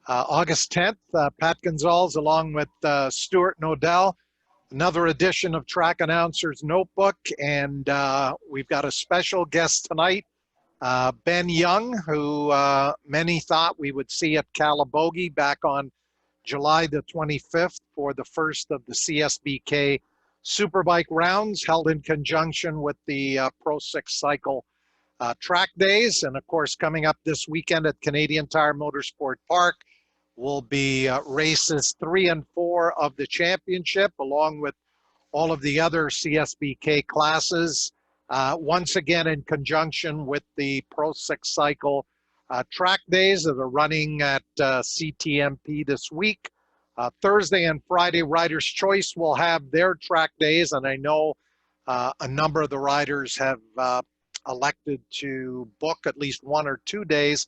August 10th, Pat Gonzalez along with Stuart Nodell. Another edition of Track Announcer's Notebook, and we've got a special guest tonight, Ben Young, who many thought we would see at Calabogie back on July the 25th for the first of the CSBK Superbike rounds held in conjunction with the Pro 6 Cycle track days. And of course, coming up this weekend at Canadian Tire Motorsport Park will be races 3 and 4 of the championship, along with all of the other CSBK classes, once again in conjunction with the Pro 6 Cycle track days that are running at CTMP this week. Thursday and Friday, Riders' Choice will have their track days, and I know a number of the riders have elected to book at least 1 or 2 days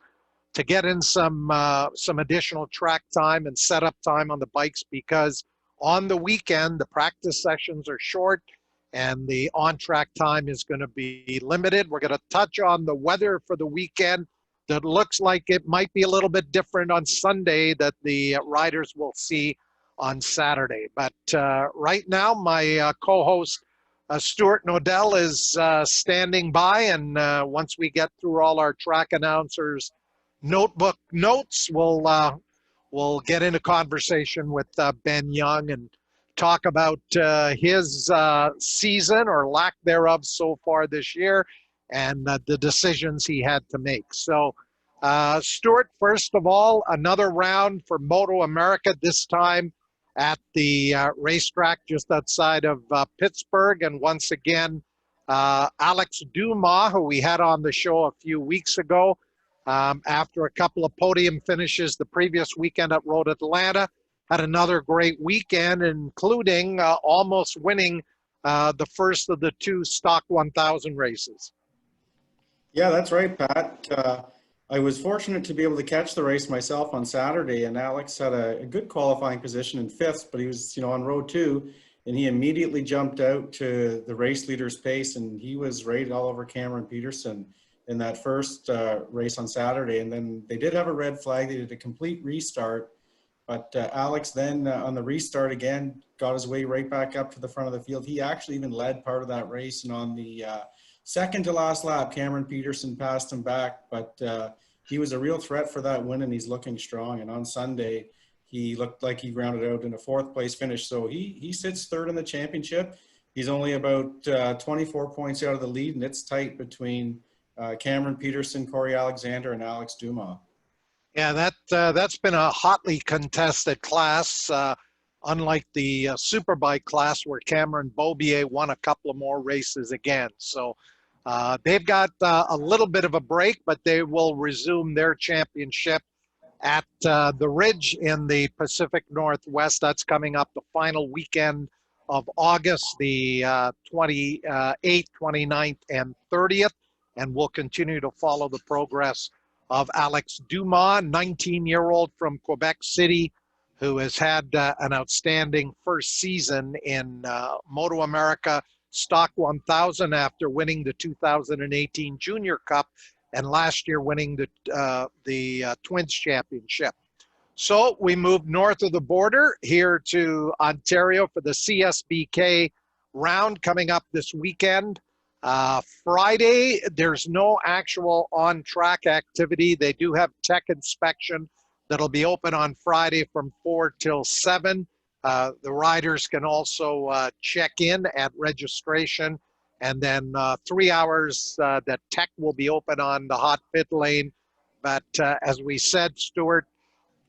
to get in some additional track time and setup time on the bikes, because on the weekend the practice sessions are short and the on-track time is going to be limited. We're going to touch on the weather for the weekend. That looks like it might be a little bit different on Sunday that the riders will see on Saturday. But right now, my co-host Stuart Nodell is standing by, and once we get through all our track announcers' notebook notes, we'll get into conversation with Ben Young and talk about his season or lack thereof so far this year, and the decisions he had to make. So, Stuart, first of all, another round for Moto America, this time at the racetrack just outside of Pittsburgh. And once again, Alex Dumas, who we had on the show a few weeks ago, after a couple of podium finishes the previous weekend at Road Atlanta, had another great weekend, including almost winning the first of the 2 Stock 1000 races. Yeah, that's right, Pat. I was fortunate to be able to catch the race myself on Saturday, and Alex had a good qualifying position in 5th, but he was, on row 2, and he immediately jumped out to the race leader's pace, and he was rated all over Cameron Peterson in that first race on Saturday. And then they did have a red flag. They did a complete restart, but Alex then on the restart again got his way right back up to the front of the field. He actually even led part of that race, and on the second to last lap, Cameron Peterson passed him back, but he was a real threat for that win, and he's looking strong. And on Sunday, he looked like he rounded out in a 4th place finish. So he sits 3rd in the championship. He's only about 24 points out of the lead, and it's tight between Cameron Peterson, Corey Alexander, and Alex Dumas. Yeah, that's been a hotly contested class, unlike the Superbike class where Cameron Beaubier won a couple of more races again. So they've got a little bit of a break, but they will resume their championship at the Ridge in the Pacific Northwest. That's coming up the final weekend of August, the 28th, 29th, and 30th. And we'll continue to follow the progress of Alex Dumas, 19-year-old from Quebec City, who has had an outstanding first season in Moto America Stock 1000 after winning the 2018 Junior Cup and last year winning the Twins Championship. So we moved north of the border here to Ontario for the CSBK round coming up this weekend. Friday, there's no actual on-track activity. They do have tech inspection that'll be open on Friday from 4 till 7. The riders can also check in at registration, and then 3 hours that tech will be open on the hot pit lane. But as we said, Stuart,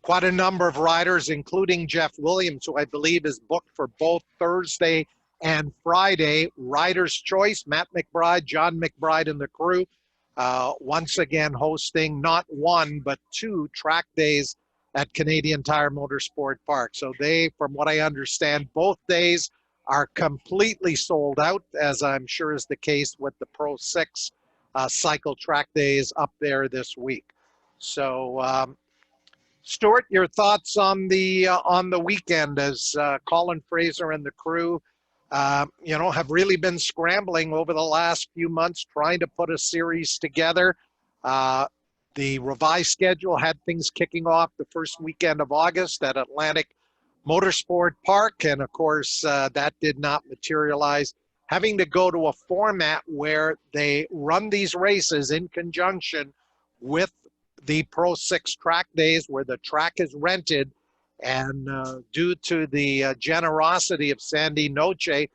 quite a number of riders, including Jeff Williams, who I believe is booked for both Thursday and Friday. Riders' Choice, Matt McBride, John McBride, and the crew once again hosting not 1 but 2 track days at Canadian Tire Motorsport Park. So they, from what I understand, both days are completely sold out, as I'm sure is the case with the Pro 6 cycle track days up there this week. So Stuart, your thoughts on the weekend as Colin Fraser and the crew have really been scrambling over the last few months trying to put a series together. The revised schedule had things kicking off the first weekend of August at Atlantic Motorsport Park, and of course that did not materialize. Having to go to a format where they run these races in conjunction with the Pro 6 track days where the track is rented, and due to the generosity of Sandy Noche,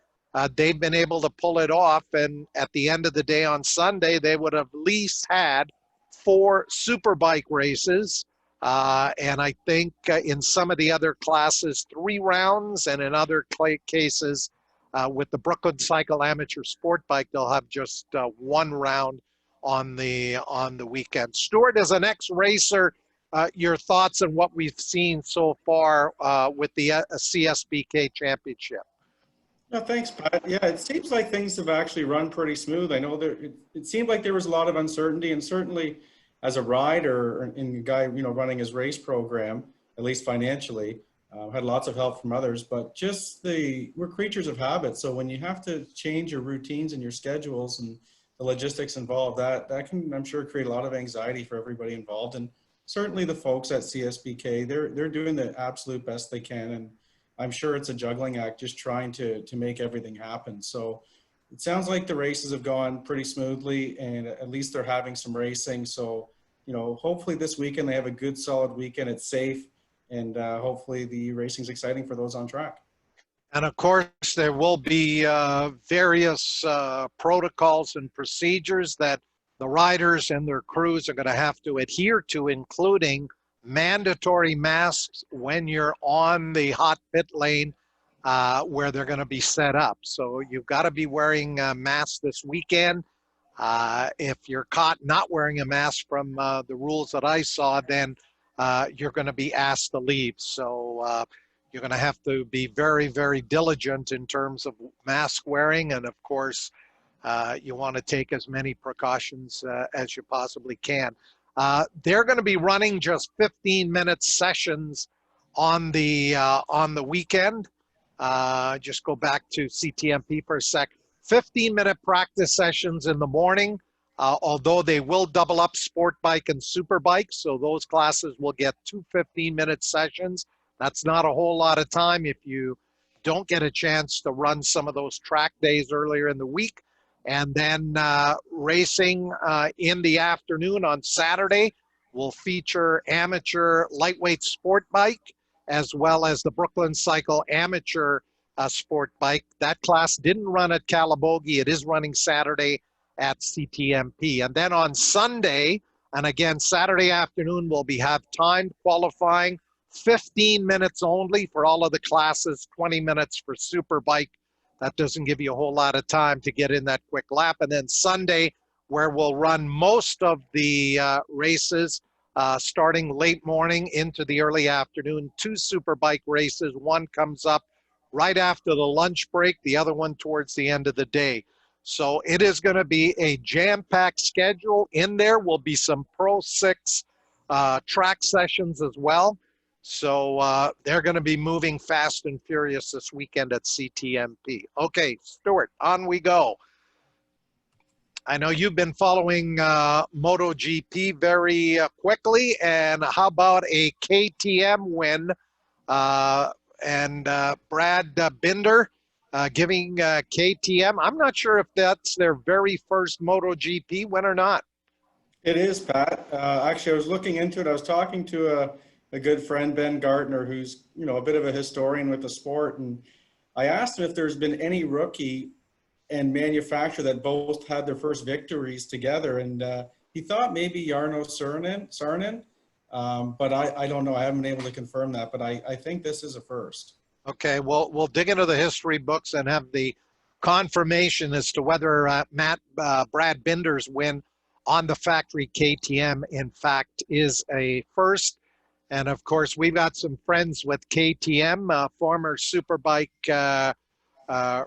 they've been able to pull it off. And at the end of the day on Sunday, they would have at least had 4 Superbike races. And I think in some of the other classes, 3 rounds, and in other cases, with the Brooklyn Cycle Amateur Sport Bike, they'll have just 1 round on the weekend. Stuart, as an ex-racer, your thoughts on what we've seen so far with the CSBK Championship? No, thanks, Pat. Yeah, it seems like things have actually run pretty smooth. I know it seemed like there was a lot of uncertainty, and certainly as a rider and a guy, running his race program, at least financially, had lots of help from others, but we're creatures of habit. So when you have to change your routines and your schedules and the logistics involved, that can, I'm sure, create a lot of anxiety for everybody involved. And certainly the folks at CSBK, they're doing the absolute best they can. And I'm sure it's a juggling act just trying to make everything happen. So it sounds like the races have gone pretty smoothly, and at least they're having some racing. So, hopefully this weekend they have a good solid weekend. It's safe, and hopefully the racing's exciting for those on track. And of course, there will be various protocols and procedures that the riders and their crews are going to have to adhere to, including mandatory masks when you're on the hot pit lane where they're going to be set up. So you've got to be wearing a mask this weekend. If you're caught not wearing a mask from the rules that I saw, then you're going to be asked to leave. So you're going to have to be very, very diligent in terms of mask wearing. And of course, you want to take as many precautions as you possibly can. They're going to be running just 15-minute sessions on the weekend. Just go back to CTMP for a sec. 15-minute practice sessions in the morning, although they will double up Sport Bike and Superbike, so those classes will get 2 15-minute sessions. That's not a whole lot of time if you don't get a chance to run some of those track days earlier in the week. And then racing in the afternoon on Saturday will feature amateur lightweight sport bike, as well as the Brooklyn Cycle Amateur Sport Bike. That class didn't run at Calabogie. It is running Saturday at CTMP. And then on Sunday, and again Saturday afternoon, we'll have timed qualifying, 15 minutes only for all of the classes, 20 minutes for Superbike. That doesn't give you a whole lot of time to get in that quick lap. And then Sunday, where we'll run most of the races, starting late morning into the early afternoon, 2 Superbike races. One comes up right after the lunch break, the other one towards the end of the day. So it is going to be a jam-packed schedule. In there will be some Pro 6 track sessions as well. So they're going to be moving fast and furious this weekend at CTMP. Okay, Stuart, on we go. I know you've been following MotoGP very quickly, and how about a KTM win and Brad Binder giving KTM, I'm not sure if that's their very first MotoGP win or not. It is, Pat. Actually, I was looking into it. I was talking to a good friend, Ben Gardner, who's, a bit of a historian with the sport. And I asked him if there's been any rookie and manufacturer that both had their first victories together. And he thought maybe Jarno Saarinen, but I don't know. I haven't been able to confirm that, but I think this is a first. Okay, well, we'll dig into the history books and have the confirmation as to whether Brad Binder's win on the factory KTM, in fact, is a first. And of course, we've got some friends with KTM, former Superbike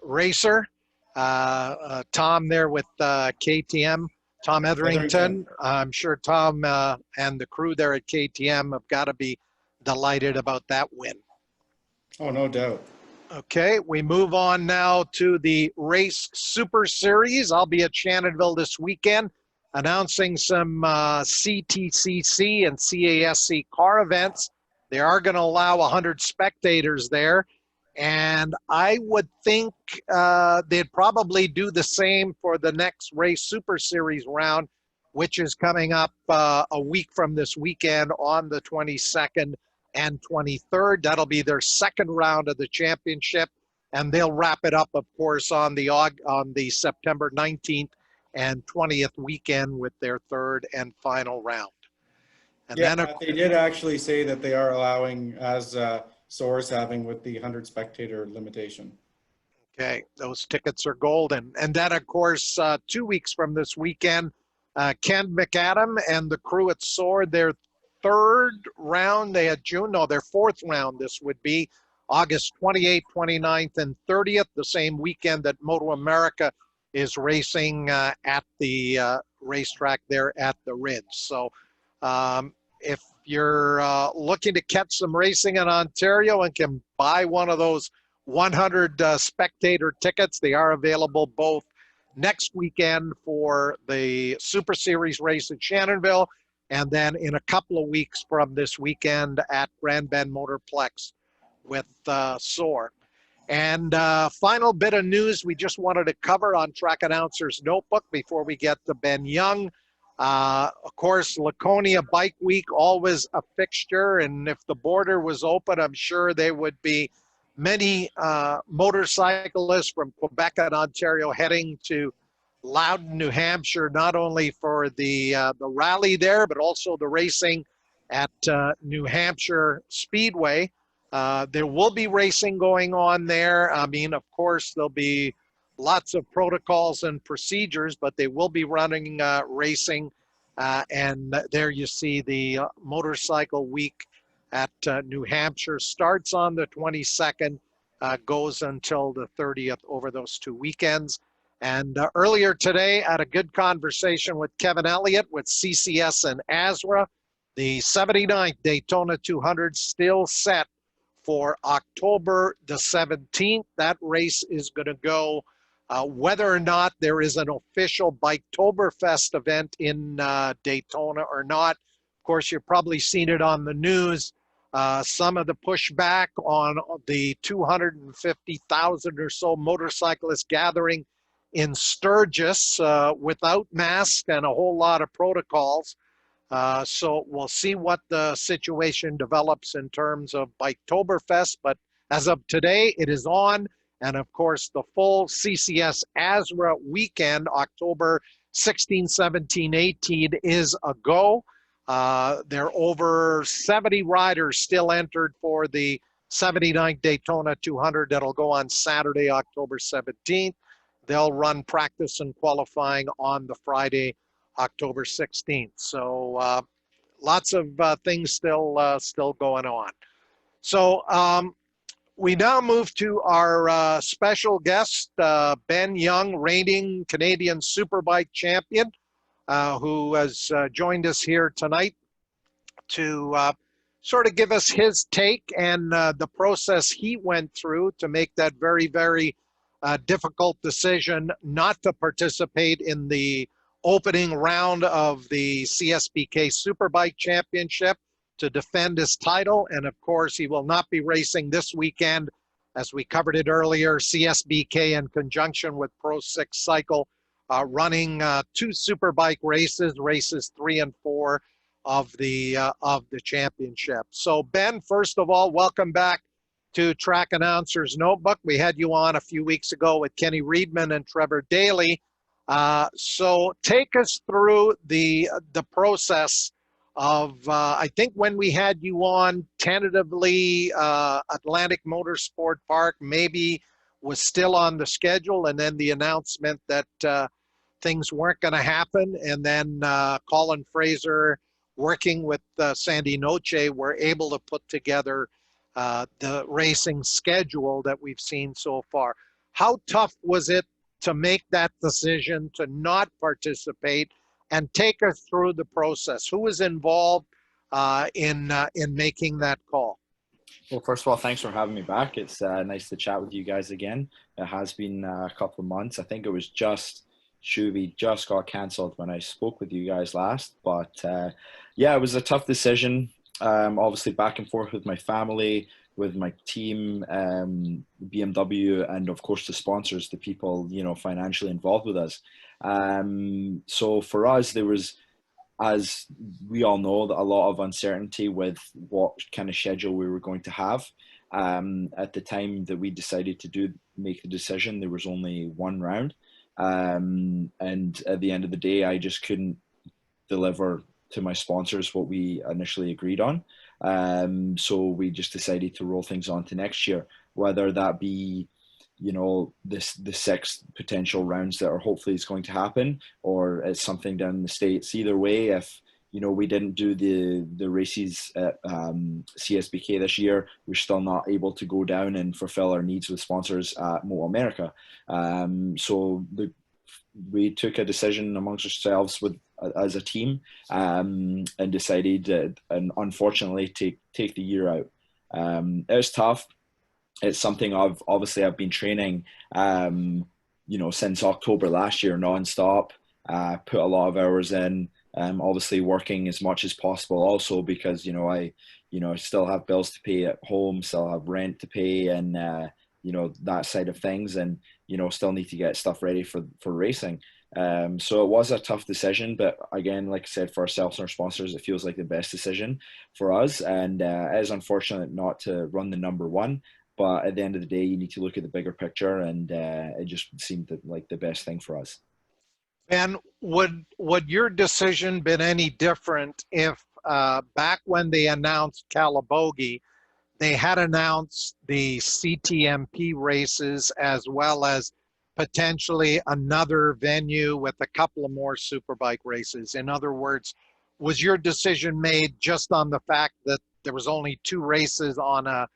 racer, Tom there with KTM, Tom Etherington. I'm sure Tom and the crew there at KTM have got to be delighted about that win. Oh, no doubt. Okay, we move on now to the Race Super Series. I'll be at Shannonville this weekend. announcing some CTCC and CASC car events. They are going to allow 100 spectators there. And I would think they'd probably do the same for the next Race Super Series round, which is coming up a week from this weekend on the 22nd and 23rd. That'll be their second round of the championship. And they'll wrap it up, of course, on the September 19th and 20th weekend with their third and final round. And yeah, then they did actually say that they are allowing, as SOAR's having with the 100 spectator limitation. okay, those tickets are golden. And then, of course, 2 weeks from this weekend, Ken McAdam and the crew at SOAR, their third round, they had their fourth round, this would be August 28th, 29th, and 30th, the same weekend that Moto America is racing at the racetrack there at the Ridge. So if you're looking to catch some racing in Ontario and can buy one of those 100 spectator tickets, they are available both next weekend for the Super Series race in Shannonville, and then in a couple of weeks from this weekend at Grand Bend Motorplex with SOAR. And final bit of news we just wanted to cover on Track Announcer's Notebook before we get to Ben Young. Of course, Laconia Bike Week, always a fixture, and if the border was open, I'm sure there would be many motorcyclists from Quebec and Ontario heading to Loudon, New Hampshire, not only for the rally there, but also the racing at New Hampshire Speedway. There will be racing going on there. I mean, of course, there'll be lots of protocols and procedures, but they will be running racing. And there you see the Motorcycle Week at New Hampshire starts on the 22nd, goes until the 30th over those 2 weekends. And earlier today, I had a good conversation with Kevin Elliott with CCS and ASRA. The 79th Daytona 200 still set for October the 17th. That race is going to go whether or not there is an official Biketoberfest event in Daytona or not. Of course, you've probably seen it on the news. Some of the pushback on the 250,000 or so motorcyclists gathering in Sturgis without masks and a whole lot of protocols. So we'll see what the situation develops in terms of Biketoberfest. But as of today, it is on. And of course, the full CCS ASRA weekend, October 16, 17, 18, is a go. There are over 70 riders still entered for the 79th Daytona 200 that'll go on Saturday, October 17th. They'll run practice and qualifying on the Friday, October 16th. So lots of things still going on. So we now move to our special guest, Ben Young, reigning Canadian Superbike champion, who has joined us here tonight to sort of give us his take and the process he went through to make that very, very difficult decision not to participate in the opening round of the CSBK Superbike Championship to defend his title. And of course, he will not be racing this weekend, as we covered it earlier. CSBK, in conjunction with Pro 6 Cycle, running 2 Superbike races, races 3 and 4 of the championship. So Ben, first of all, welcome back to Track Announcer's Notebook. We had you on a few weeks ago with Kenny Reedman and Trevor Daly. So take us through the process of, I think when we had you on tentatively, Atlantic Motorsport Park maybe was still on the schedule, and then the announcement that things weren't going to happen, and then Colin Fraser working with Sandy Noche were able to put together the racing schedule that we've seen so far. How tough was it to make that decision to not participate, and take us through the process? Who was involved in making that call? Well, first of all, thanks for having me back. It's nice to chat with you guys again. It has been a couple of months. I think it was just Shuvi just got cancelled when I spoke with you guys last. But yeah, it was a tough decision. Obviously, back and forth with my family, with my team, BMW, and of course the sponsors, the people financially involved with us. So for us, there was, as we all know, a lot of uncertainty with what kind of schedule we were going to have. At the time that we decided to make the decision, there was only one round. And at the end of the day, I just couldn't deliver to my sponsors what we initially agreed on. So we just decided to roll things on to next year, whether that be the 6 potential rounds that are hopefully is going to happen, or it's something down in the States. Either way, if we didn't do the races at CSBK this year, we're still not able to go down and fulfill our needs with sponsors at Moto America. So we took a decision amongst ourselves as a team, and decided and unfortunately take the year out. It was tough. It's something I've been training, since October last year, nonstop. Put a lot of hours in. Obviously working as much as possible, also because I still have bills to pay at home, still have rent to pay, and that side of things, and still need to get stuff ready for racing. So it was a tough decision, but again, like I said, for ourselves and our sponsors, it feels like the best decision for us. And it is unfortunate not to run the number one. But at the end of the day, you need to look at the bigger picture, and it just seemed like the best thing for us. And would your decision been any different if back when they announced Calabogie, they had announced the CTMP races as well as potentially another venue with a couple of more Superbike races? In other words, was your decision made just on the fact that there was only 2 races on a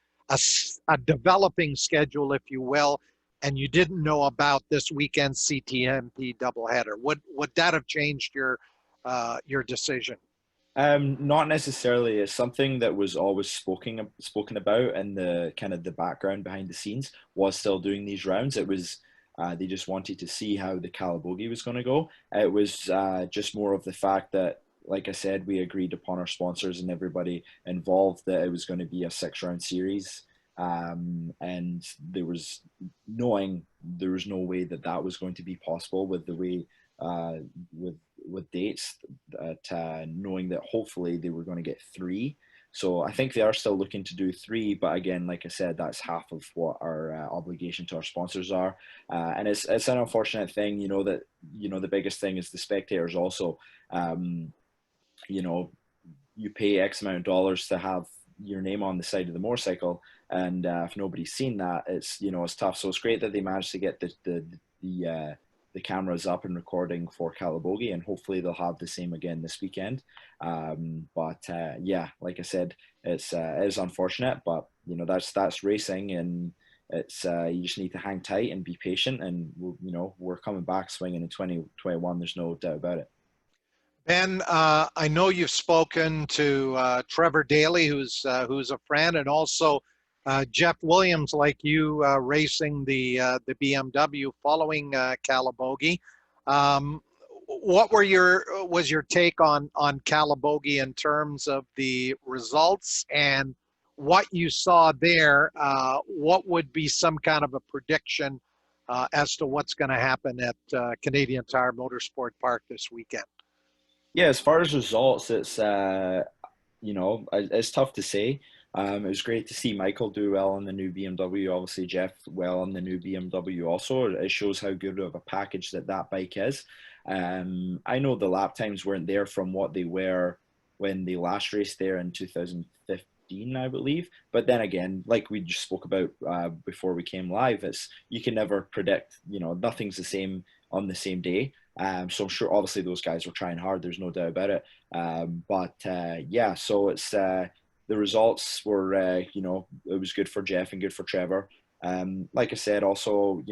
developing schedule, if you will, and you didn't know about this weekend CTMP doubleheader? Would that have changed your decision? Not necessarily. It's something that was always spoken about, and the kind of the background behind the scenes was still doing these rounds. It was they just wanted to see how the Calabogie was going to go. It was just more of the fact that, like I said, we agreed upon our sponsors and everybody involved that it was going to be a 6-round series. And there was no way that was going to be possible with the way with dates, that knowing that hopefully they were going to get 3. So I think they are still looking to do 3, but again, like I said, that's half of what our obligation to our sponsors are. And it's an unfortunate thing, that the biggest thing is the spectators also. You pay X amount of dollars to have your name on the side of the motorcycle, and if nobody's seen that, it's tough. So it's great that they managed to get the cameras up and recording for Calabogie, and hopefully they'll have the same again this weekend. But yeah, like I said, it is unfortunate, but that's racing, and it's you just need to hang tight and be patient, and we're coming back swinging in 2021. There's no doubt about it. Ben, I know you've spoken to Trevor Daly, who's a friend, and also Jeff Williams, like you, racing the BMW following Calabogie. What was your take on Calabogie in terms of the results and what you saw there? What would be some kind of a prediction as to what's going to happen at Canadian Tire Motorsport Park this weekend? Yeah, as far as results, it's it's tough to say. It was great to see Michael do well in the new BMW. Obviously, Jeff well in the new BMW also. It shows how good of a package that bike is. I know the lap times weren't there from what they were when they last raced there in 2015, I believe. But then again, like we just spoke about before we came live, you can never predict. Nothing's the same on the same day. So I'm sure obviously those guys were trying hard. There's no doubt about it. But yeah, so it's the results were, it was good for Jeff and good for Trevor. Like I said, also,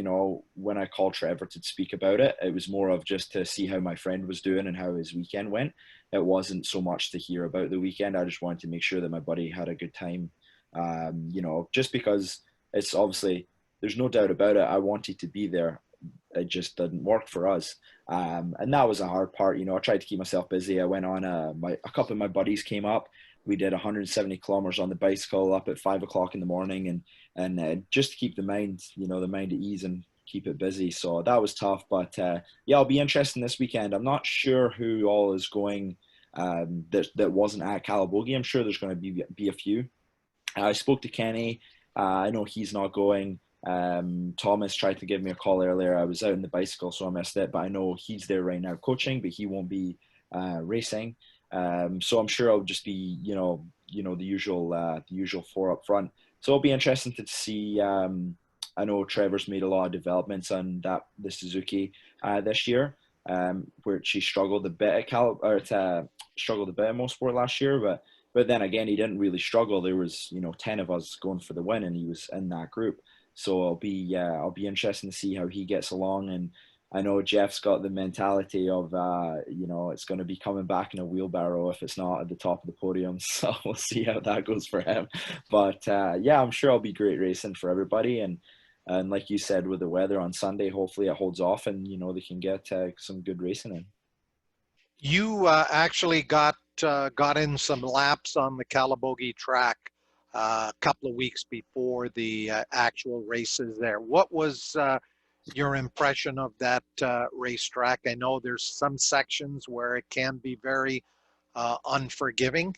when I called Trevor to speak about it, it was more of just to see how my friend was doing and how his weekend went. It wasn't so much to hear about the weekend. I just wanted to make sure that my buddy had a good time. Just because it's obviously, there's no doubt about it. I wanted to be there. it just didn't work for us. And that was a hard part. I tried to keep myself busy. I went on a couple of my buddies came up. We did 170 kilometers on the bicycle up at 5 o'clock in the morning, and just to keep the mind, the mind at ease and keep it busy. So that was tough, but yeah, I'll be interested this weekend. I'm not sure who all is going that wasn't at Calabogie. I'm sure there's going to be a few. I spoke to Kenny. I know he's not going. Thomas tried to give me a call earlier. I was out on the bicycle, so I missed it. But I know he's there right now coaching, but he won't be racing. So I'm sure I'll just be, the usual four up front. So it'll be interesting to see. I know Trevor's made a lot of developments on the Suzuki this year, where she struggled a bit at struggled a bit at Motorsport last year, but then again, he didn't really struggle. There was 10 of us going for the win, and he was in that group. So I'll be interested to see how he gets along. And I know Jeff's got the mentality of it's going to be coming back in a wheelbarrow if it's not at the top of the podium. So we'll see how that goes for him. But yeah, I'm sure it'll be great racing for everybody. And like you said, with the weather on Sunday, hopefully it holds off, and they can get some good racing in. You actually got in some laps on the Calabogie track a couple of weeks before the actual races there. What was your impression of that racetrack? I know there's some sections where it can be very unforgiving.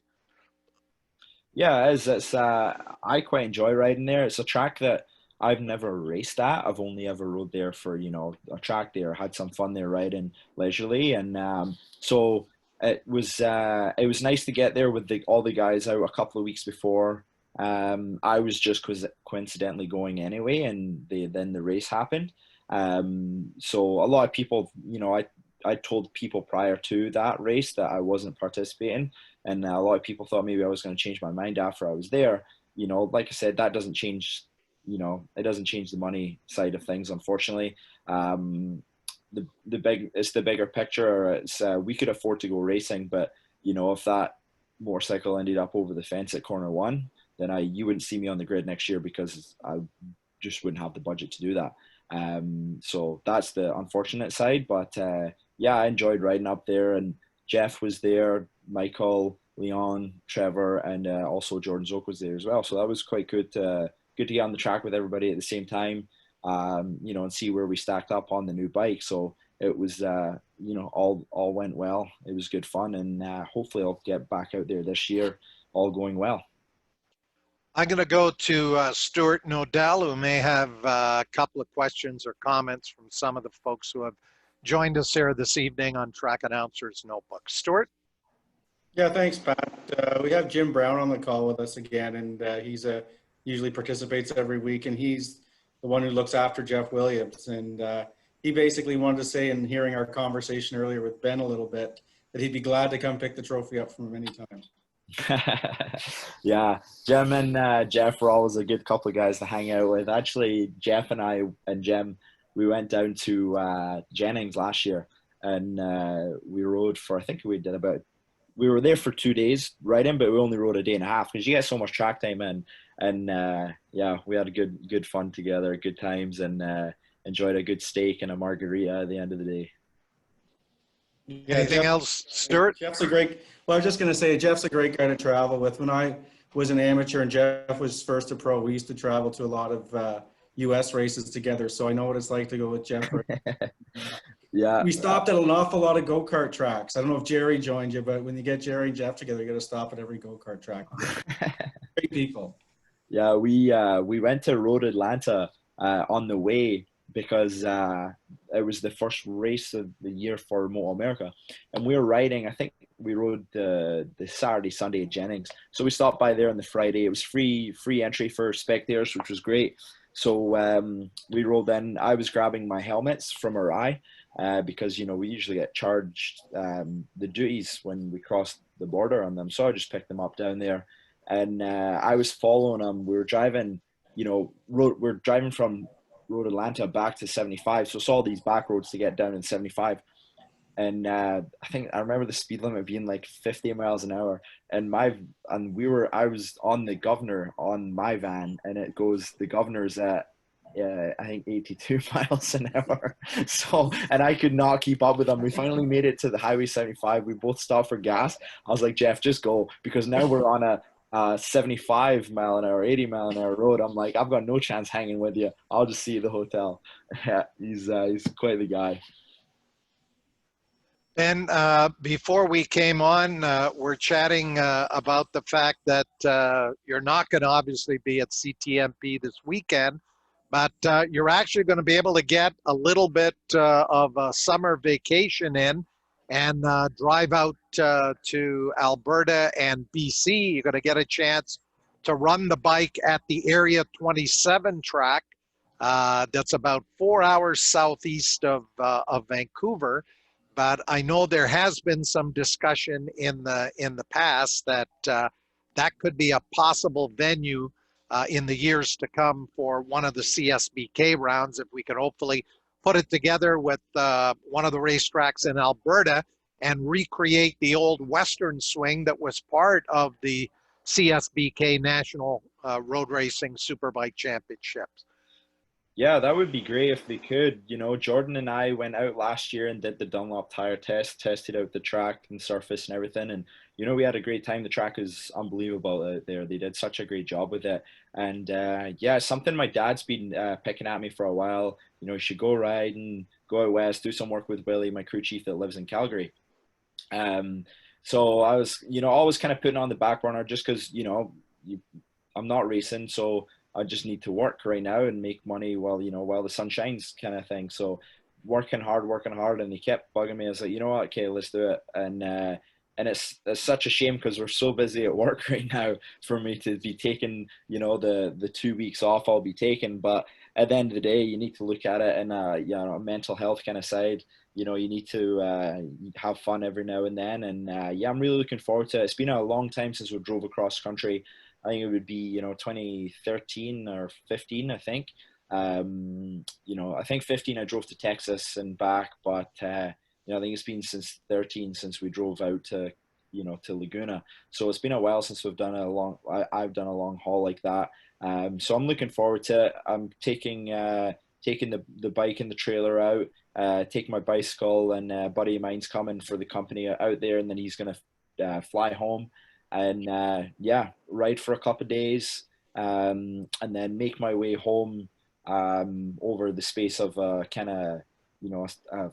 Yeah, it's I quite enjoy riding there. It's a track that I've never raced at. I've only ever rode there for a track there, had some fun there riding leisurely, and so it was nice to get there with all the guys out a couple of weeks before. I was just coincidentally going anyway, and then the race happened. So a lot of people, I told people prior to that race that I wasn't participating, and a lot of people thought maybe I was going to change my mind after I was there. Like I said, that doesn't change. It doesn't change the money side of things, unfortunately. It's the bigger picture. It's we could afford to go racing, but if that motorcycle ended up over the fence at corner one, then you wouldn't see me on the grid next year because I just wouldn't have the budget to do that. So that's the unfortunate side, but yeah, I enjoyed riding up there, and Jeff was there, Michael, Leon, Trevor, and also Jordan Zook was there as well. So that was quite good to get on the track with everybody at the same time, and see where we stacked up on the new bike. So it was, all went well. It was good fun, and hopefully I'll get back out there this year, all going well. I'm going to go to Stuart Nodell, who may have a couple of questions or comments from some of the folks who have joined us here this evening on Track Announcer's Notebook. Stuart? Yeah, thanks, Pat. We have Jim Brown on the call with us again, and he's usually participates every week, and he's the one who looks after Jeff Williams. And he basically wanted to say, in hearing our conversation earlier with Ben a little bit, that he'd be glad to come pick the trophy up from him anytime. Yeah, Jem and Jeff were always a good couple of guys to hang out with. Actually, Jeff and I and Jem, we went down to Jennings last year, and we rode for, I think we were there for 2 days riding, but we only rode a day and a half because you get so much track time in. And yeah, we had a good fun together, good times, and enjoyed a good steak and a margarita at the end of the day. Yeah, Anything else, Stuart? Jeff's a great, well, I was just going to say, Jeff's a great guy to travel with. When I was an amateur and Jeff was first to pro, we used to travel to a lot of US races together. So I know what it's like to go with Jeff. Yeah. We stopped at an awful lot of go-kart tracks. I don't know if Jerry joined you, but when you get Jerry and Jeff together, you got to stop at every go-kart track. Great people. Yeah, we went to Road Atlanta on the way because it was the first race of the year for Moto America, and we were riding. I think we rode the Saturday, Sunday at Jennings. So we stopped by there on the Friday. It was free entry for spectators, which was great. So we rolled in. I was grabbing my helmets from Arai because we usually get charged the duties when we cross the border on them. So I just picked them up down there. And I was following them. We were driving, we're driving from Road Atlanta back to 75. So saw these back roads to get down in 75. And I remember the speed limit being like 50 miles an hour. And I was on the governor on my van, and it goes, the governor's at I think 82 miles an hour. So, and I could not keep up with them. We finally made it to the Highway 75. We both stopped for gas. I was like, Jeff, just go, because now we're on a 75 mile an hour, 80 mile an hour road. I'm like, I've got no chance hanging with you. I'll just see you at the hotel. Yeah, he's quite the guy. And before we came on, we're chatting about the fact that you're not going to obviously be at CTMP this weekend, but you're actually going to be able to get a little bit of a summer vacation in and drive out to Alberta and BC. You're going to get a chance to run the bike at the Area 27 track. That's about 4 hours southeast of Vancouver. But I know there has been some discussion in the past that that could be a possible venue in the years to come for one of the CSBK rounds, if we could hopefully put it together with one of the racetracks in Alberta and recreate the old Western swing that was part of the CSBK National Road Racing Superbike Championships. Yeah, that would be great if they could. You know, Jordan and I went out last year and did the Dunlop tire test, tested out the track and surface and everything. And, you know, we had a great time. The track is unbelievable out there. They did such a great job with it. And yeah, something my dad's been picking at me for a while. You know, you should go riding, go out west, do some work with Willie, my crew chief that lives in Calgary. So I was, you know, always kind of putting on the back burner just because, you know, I'm not racing. So I just need to work right now and make money while, you know, while the sun shines kind of thing. So working hard. And he kept bugging me. I was like, you know what? Okay, let's do it. And it's such a shame because we're so busy at work right now for me to be taking, you know, the 2 weeks off I'll be taking. But at the end of the day, you need to look at it in you know, a mental health kind of side. You know, you need to have fun every now and then. And yeah, I'm really looking forward to it. It's been a long time since we drove across country. I think it would be, you know, 2013 or 15, I think. You know, I think 15 I drove to Texas and back, but you know, I think it's been since 13 since we drove out to, you know, to Laguna. So it's been a while since we've done I've done a long haul like that. So I'm looking forward to it. I'm taking the bike and the trailer out, taking my bicycle, and a buddy of mine's coming for the company out there, and then he's going to fly home and yeah, ride for a couple of days, and then make my way home over the space of kind of, you know, a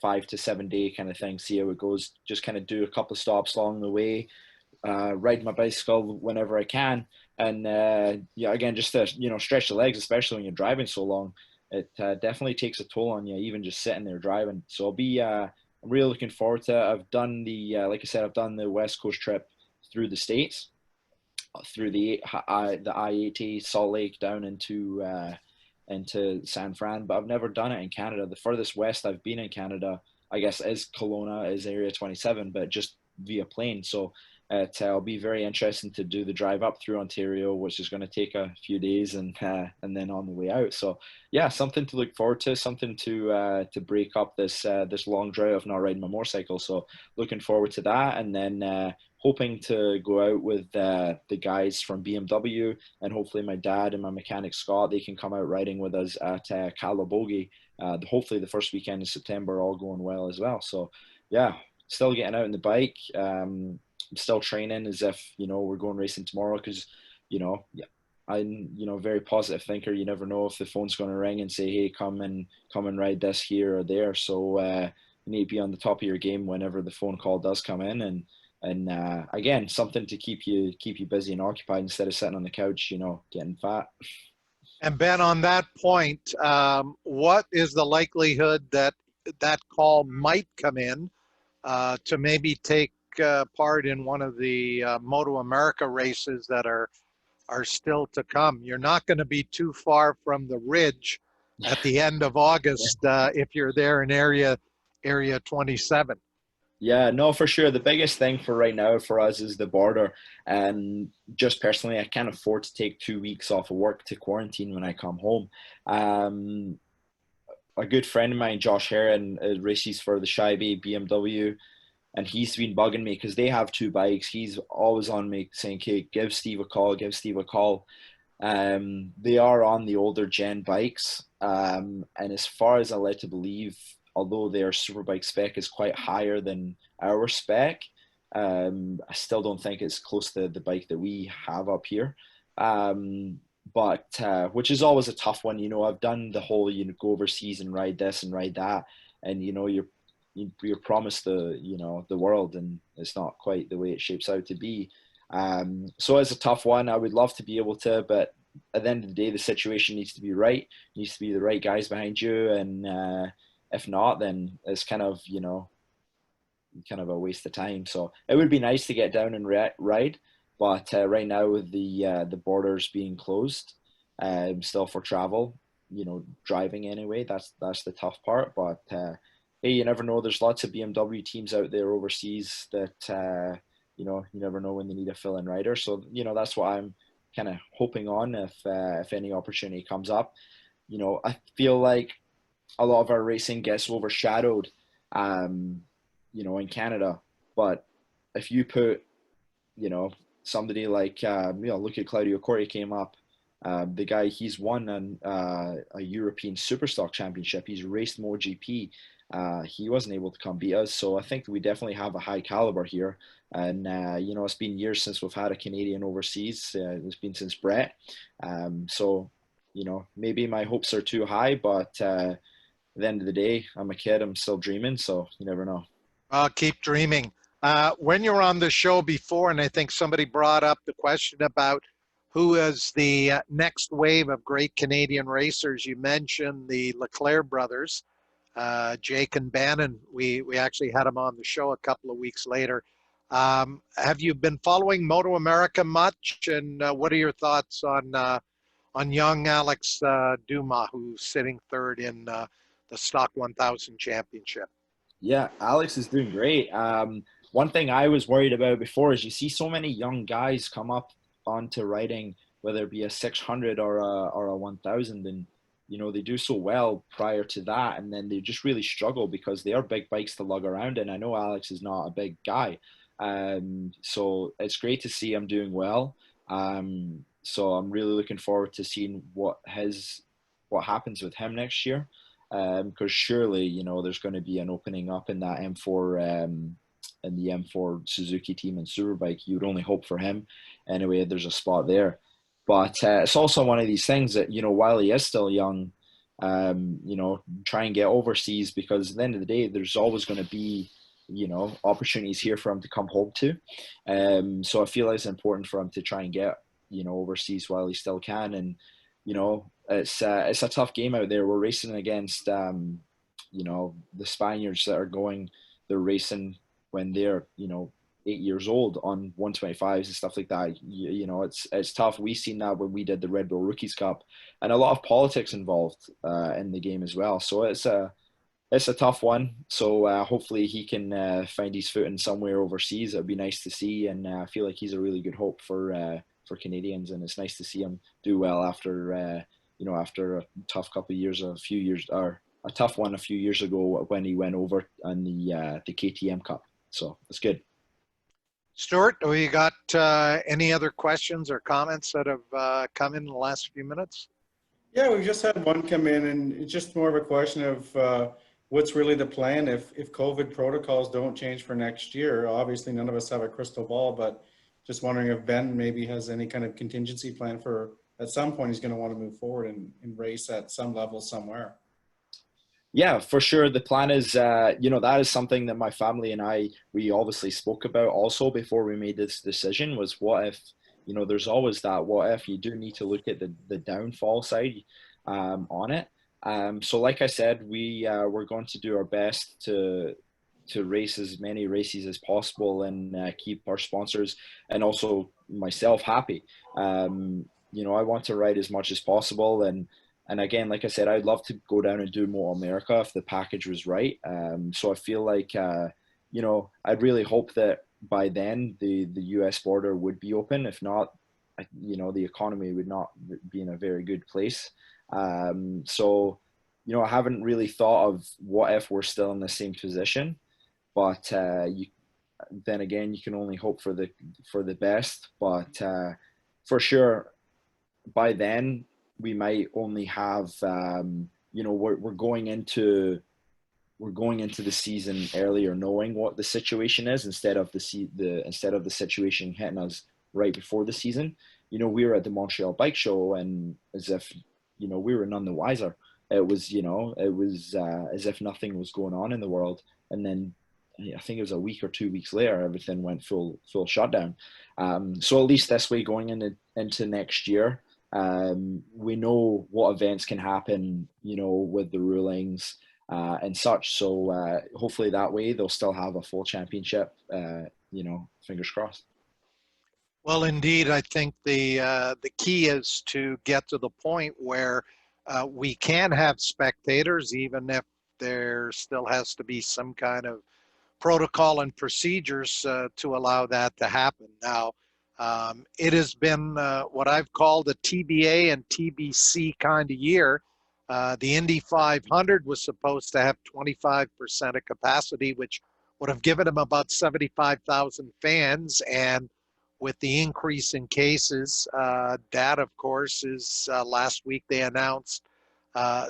5 to 7 day kind of thing, see how it goes, just kind of do a couple of stops along the way, ride my bicycle whenever I can, and yeah, again, just to, you know, stretch the legs, especially when you're driving so long. It definitely takes a toll on you, even just sitting there driving. So I'll be I'm really looking forward to it. I've done the like I said, I've done the West Coast trip through the States, through the I-80 Salt Lake down into San Fran, but I've never done it in Canada. The furthest west I've been in Canada, I guess, is Kelowna, is Area 27, but just via plane. So it'll be very interesting to do the drive up through Ontario, which is going to take a few days, and then on the way out. So yeah, something to look forward to, something to break up this long drought of not riding my motorcycle. So looking forward to that, and then hoping to go out with the guys from BMW, and hopefully my dad and my mechanic Scott, they can come out riding with us at Calabogie, hopefully the first weekend in September, all going well as well. So yeah, still getting out on the bike. I'm still training as if, you know, we're going racing tomorrow, because, you know, I'm, you know, very positive thinker. You never know if the phone's going to ring and say, hey, come and ride this here or there. So you need to be on the top of your game whenever the phone call does come in, and again, something to keep you busy and occupied instead of sitting on the couch, you know, getting fat. And Ben, on that point, what is the likelihood that that call might come in to maybe take part in one of the Moto America races that are still to come? You're not going to be too far from the Ridge at the end of August if you're there in area 27. Yeah, no, for sure. The biggest thing for right now for us is the border. And just personally, I can't afford to take 2 weeks off of work to quarantine when I come home. A good friend of mine, Josh Heron, races for the Scheibe BMW, and he's been bugging me because they have two bikes. He's always on me saying, "Okay, give Steve a call, give Steve a call." They are on the older gen bikes, and as far as I'm led to believe, although their Superbike spec is quite higher than our spec, I still don't think it's close to the bike that we have up here. But which is always a tough one. I've done the whole, go overseas and ride this and ride that, and you're promised the world, and it's not quite the way it shapes out to be. So it's a tough one. I would love to be able to, but at the end of the day, the situation needs to be right. It needs to be the right guys behind you, and if not, then it's kind of a waste of time. So it would be nice to get down and ride, but right now with the borders being closed, still for travel, driving anyway, that's the tough part. But hey, you never know. There's lots of BMW teams out there overseas that you never know when they need a fill-in rider. So that's what I'm kind of hoping on if any opportunity comes up. I feel like a lot of our racing gets overshadowed, in Canada. But if you put, somebody like, look at Claudio Corti came up. The guy, he's won a European Superstock Championship. He's raced MoToGP. He wasn't able to come beat us. So I think we definitely have a high caliber here. And, it's been years since we've had a Canadian overseas. It's been since Brett. So, maybe my hopes are too high, but at the end of the day, I'm a kid. I'm still dreaming. So you never know. Keep dreaming. When you were on the show before, and I think somebody brought up the question about who is the next wave of great Canadian racers, you mentioned the Leclerc brothers, Jake and Bannon. We actually had them on the show a couple of weeks later. Have you been following Moto America much? And what are your thoughts on young Alex Dumas, who's sitting third in the Stock 1000 Championship? Yeah, Alex is doing great. One thing I was worried about before is you see so many young guys come up onto riding, whether it be a 600 or a 1000, and they do so well prior to that, and then they just really struggle because they are big bikes to lug around. And I know Alex is not a big guy, so it's great to see him doing well. So I'm really looking forward to seeing what happens with him next year. Because surely, there's going to be an opening up in that M4, in the M4 Suzuki team and Superbike. You would only hope for him. Anyway, there's a spot there. But it's also one of these things that, while he is still young, try and get overseas, because at the end of the day, there's always going to be, opportunities here for him to come home to. So I feel like it's important for him to try and get, overseas while he still can. And, it's a tough game out there. We're racing against, the Spaniards they're racing when they're, 8 years old on 125s and stuff like that. It's tough. We've seen that when we did the Red Bull Rookies Cup, and a lot of politics involved in the game as well. So it's a tough one. So hopefully he can find his footing somewhere overseas. It'd be nice to see, and I feel like he's a really good hope for Canadians, and it's nice to see him do well after after a tough couple of years, a tough one a few years ago when he went over on the KTM Cup. So it's good. Stuart, do you got any other questions or comments that have come in the last few minutes? Yeah, we've just had one come in, and it's just more of a question of what's really the plan if COVID protocols don't change for next year. Obviously, none of us have a crystal ball, but just wondering if Ben maybe has any kind of contingency plan for at some point he's going to want to move forward and race at some level somewhere. Yeah, for sure. The plan is, that is something that my family and we obviously spoke about also before we made this decision, was what if, there's always that what if. You do need to look at the downfall side on it. So like I said, we're going to do our best to race as many races as possible and keep our sponsors and also myself happy. I want to ride as much as possible, and again, like I said, I'd love to go down and do Moto America if the package was right. So I feel like I'd really hope that by then the US border would be open. If not, the economy would not be in a very good place. So I haven't really thought of what if we're still in the same position, but then again, you can only hope for the best. But for sure, by then we might only have, we're going into the season earlier, knowing what the situation is instead of the situation hitting us right before the season. We were at the Montreal Bike Show, and as if we were none the wiser. It was as if nothing was going on in the world, and then I think it was a week or 2 weeks later, everything went full shutdown. So at least this way, going into next year, we know what events can happen, with the rulings and such. So hopefully that way they'll still have a full championship. Fingers crossed. Well, indeed, I think the key is to get to the point where we can have spectators, even if there still has to be some kind of protocol and procedures to allow that to happen. Now, it has been what I've called a TBA and TBC kind of year. The Indy 500 was supposed to have 25% of capacity, which would have given them about 75,000 fans. And with the increase in cases, that, of course, is last week they announced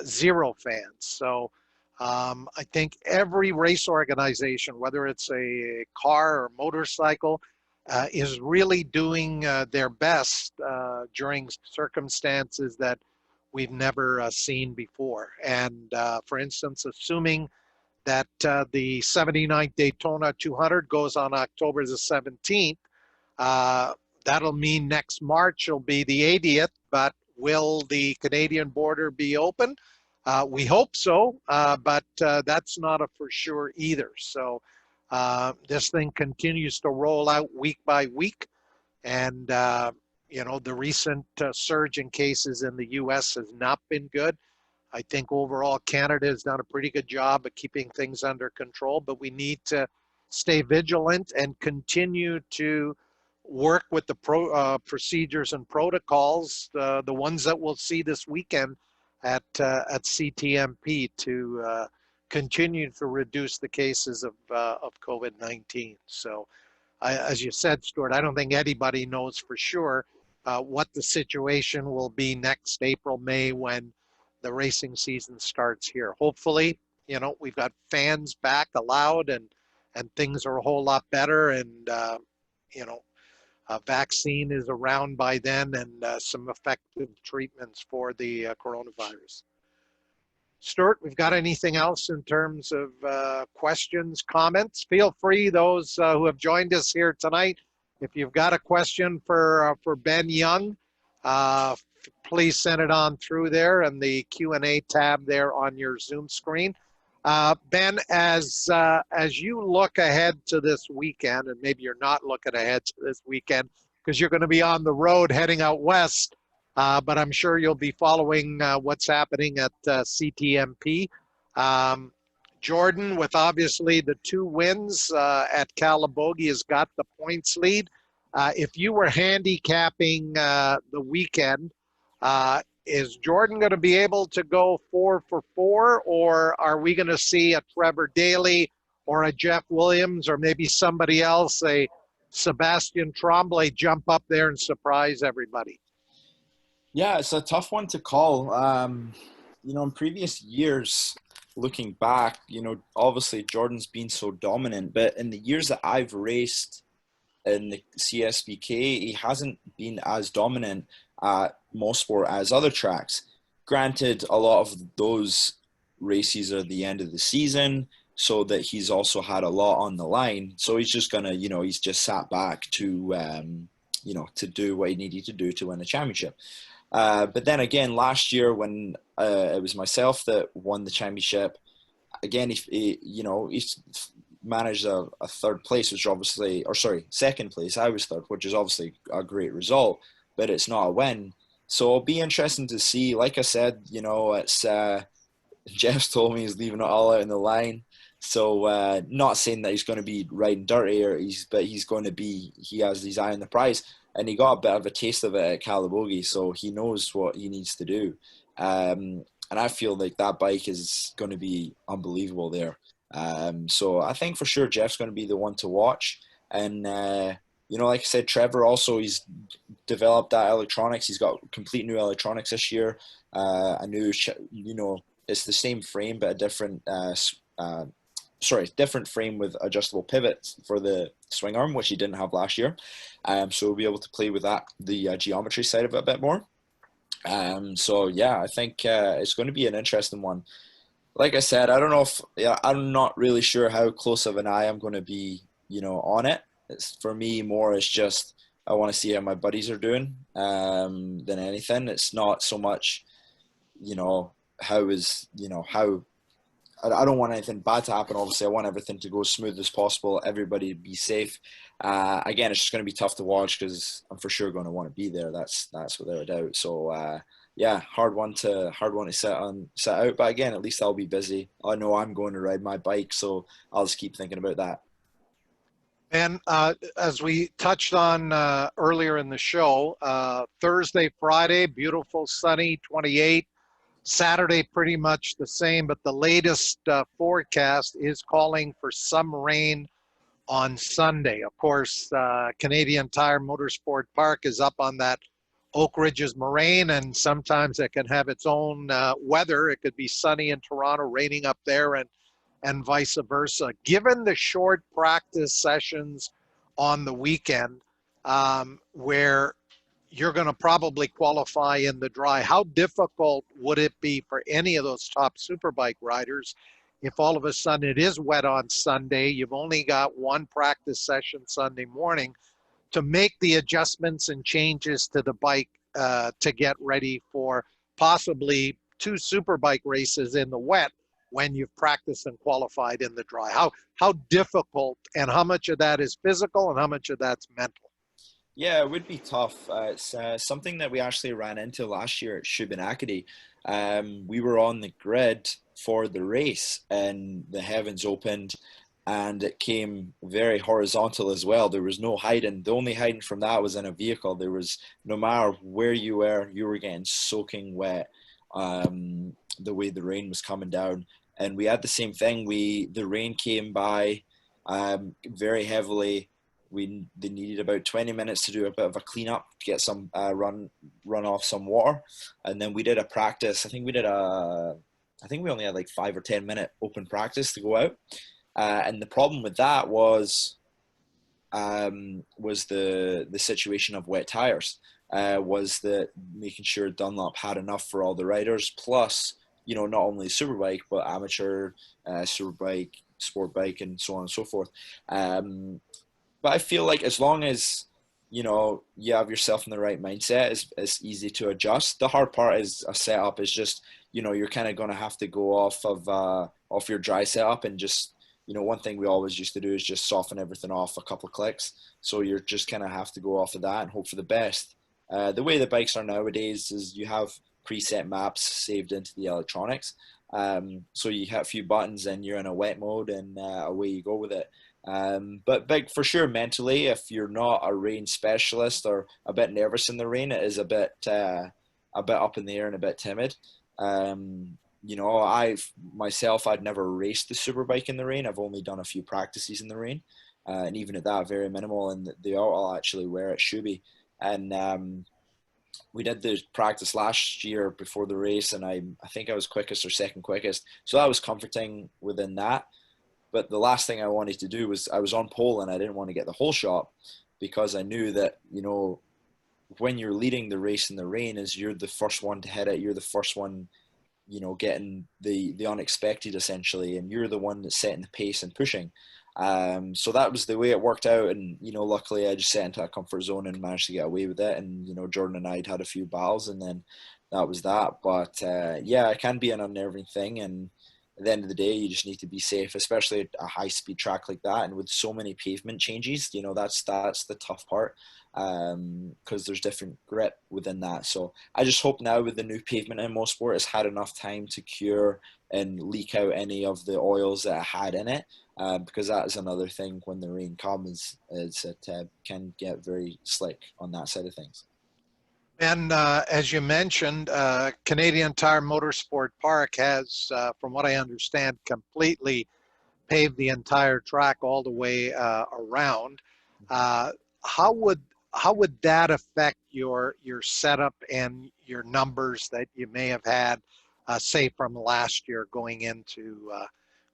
0 fans. So I think every race organization, whether it's a car or motorcycle, is really doing their best during circumstances that we've never seen before. And for instance, assuming that the 79th Daytona 200 goes on October the 17th, that'll mean next March will be the 80th, but will the Canadian border be open? We hope so, but that's not a for sure either. So this thing continues to roll out week by week. And, the recent surge in cases in the U.S. has not been good. I think overall Canada has done a pretty good job of keeping things under control, but we need to stay vigilant and continue to work with the procedures and protocols, the ones that we'll see this weekend at CTMP to continue to reduce the cases of COVID-19. So, as you said, Stuart, I don't think anybody knows for sure what the situation will be next April, May, when the racing season starts here. Hopefully, we've got fans back allowed and things are a whole lot better, and a vaccine is around by then, and some effective treatments for the coronavirus. Stuart, we've got anything else in terms of questions, comments? Feel free, those who have joined us here tonight, if you've got a question for Ben Young, please send it on through there and the Q&A tab there on your Zoom screen. Ben, as you look ahead to this weekend, and maybe you're not looking ahead to this weekend because you're going to be on the road heading out west, but I'm sure you'll be following what's happening at CTMP. Jordan, with obviously the 2 wins at Calabogie, has got the points lead. If you were handicapping the weekend, is Jordan going to be able to go 4 for 4, or are we going to see a Trevor Daly or a Jeff Williams or maybe somebody else, a Sebastian Tremblay, jump up there and surprise everybody? Yeah, it's a tough one to call. In previous years, looking back, obviously Jordan's been so dominant, but in the years that I've raced in the CSBK, he hasn't been as dominant at Mosport as other tracks. Granted, a lot of those races are the end of the season, so that he's also had a lot on the line. So he's just gonna, he's just sat back to, to do what he needed to do to win the championship. But then again, last year when it was myself that won the championship, again, he managed a 3rd place, which obviously, or sorry, 2nd place. I was 3rd, which is obviously a great result, but it's not a win. So it'll be interesting to see. Like I said, it's Jeff's told me he's leaving it all out in the line. So not saying that he's going to be riding dirty, but he's going to be. He has his eye on the prize, and he got a bit of a taste of it at Calabogie, so he knows what he needs to do. And I feel like that bike is going to be unbelievable there. So I think for sure Jeff's going to be the one to watch, and you know, like I said, Trevor also, he's developed that electronics. He's got complete new electronics this year. A new, you know, it's the same frame, but a different, different frame with adjustable pivots for the swing arm, which he didn't have last year. So we'll be able to play with that, the geometry side of it a bit more. So yeah, I think it's going to be an interesting one. Like I said, I don't know if, yeah, I'm not really sure how close of an eye I'm going to be, you know, on it. It's, for me, more it's just I want to see how my buddies are doing than anything. It's not so much, you know, how I don't want anything bad to happen. Obviously, I want everything to go as smooth as possible. Everybody be safe. Again, it's just going to be tough to watch because I'm for sure going to want to be there. That's without a doubt. So yeah, hard one to set out. But again, at least I'll be busy. I know I'm going to ride my bike, so I'll just keep thinking about that. And as we touched on earlier in the show, Thursday, Friday, beautiful, sunny, 28. Saturday, pretty much the same, but the latest forecast is calling for some rain on Sunday. Of course, Canadian Tire Motorsport Park is up on that Oak Ridges Moraine, and sometimes it can have its own weather. It could be sunny in Toronto, raining up there, and vice versa. Given the short practice sessions on the weekend, where you're going to probably qualify in the dry, how difficult would it be for any of those top Superbike riders if all of a sudden it is wet on Sunday, you've only got one practice session Sunday morning, to make the adjustments and changes to the bike to get ready for possibly 2 Superbike races in the wet when you've practiced and qualified in the dry? How difficult, and how much of that is physical and how much of that's mental? Yeah, it would be tough. It's something that we actually ran into last year at Superbike. We were on the grid for the race and the heavens opened and it came very horizontal as well. There was no hiding. The only hiding from that was in a vehicle. There was, no matter where you were getting soaking wet, the way the rain was coming down. And we had the same thing. The rain came by very heavily. They needed about 20 minutes to do a bit of a cleanup to get some run off some water, and then we did a practice. I think we only had like 5 or 10 minute open practice to go out, and the problem with that was the situation of wet tires. Was that making sure Dunlop had enough for all the riders, plus, you know, not only Superbike but amateur, Superbike, sport bike, and so on and so forth. But I feel like as long as, you know, you have yourself in the right mindset, it's easy to adjust. The hard part is a setup. Is just, you know, you're kind of going to have to go off your dry setup and just, you know, one thing we always used to do is just soften everything off a couple of clicks. So you're just kind of have to go off of that and hope for the best. The way the bikes are nowadays is you have preset maps saved into the electronics. So you hit a few buttons and you're in a wet mode and away you go with it. But big for sure mentally, if you're not a rain specialist or a bit nervous in the rain, it is a bit up in the air and a bit timid. You know, I'd never raced the Superbike in the rain. I've only done a few practices in the rain, and even at that, very minimal. And they all actually were at Shuby. And we did the practice last year before the race, and I think I was quickest or second quickest, so that was comforting within that. But the last thing I wanted to do was, I was on pole and I didn't want to get the whole shot, because I knew that, you know, when you're leading the race in the rain, is you're the first one to hit it. You're the first one, you know, getting the unexpected essentially, and you're the one that's setting the pace and pushing. So that was the way it worked out. And, you know, luckily I just set into a comfort zone and managed to get away with it. And, you know, Jordan and I had a few battles and then that was that. But yeah, it can be an unnerving thing. And at the end of the day, you just need to be safe, especially at a high-speed track like that. And with so many pavement changes, you know, that's the tough part, because there's different grip within that. So I just hope now with the new pavement in Mosport, it's had enough time to cure and leak out any of the oils that it had in it, because that is another thing when the rain comes, is it can get very slick on that side of things. And as you mentioned, Canadian Tire Motorsport Park has, from what I understand, completely paved the entire track all the way around. how would that affect your setup and your numbers that you may have had, say from last year going into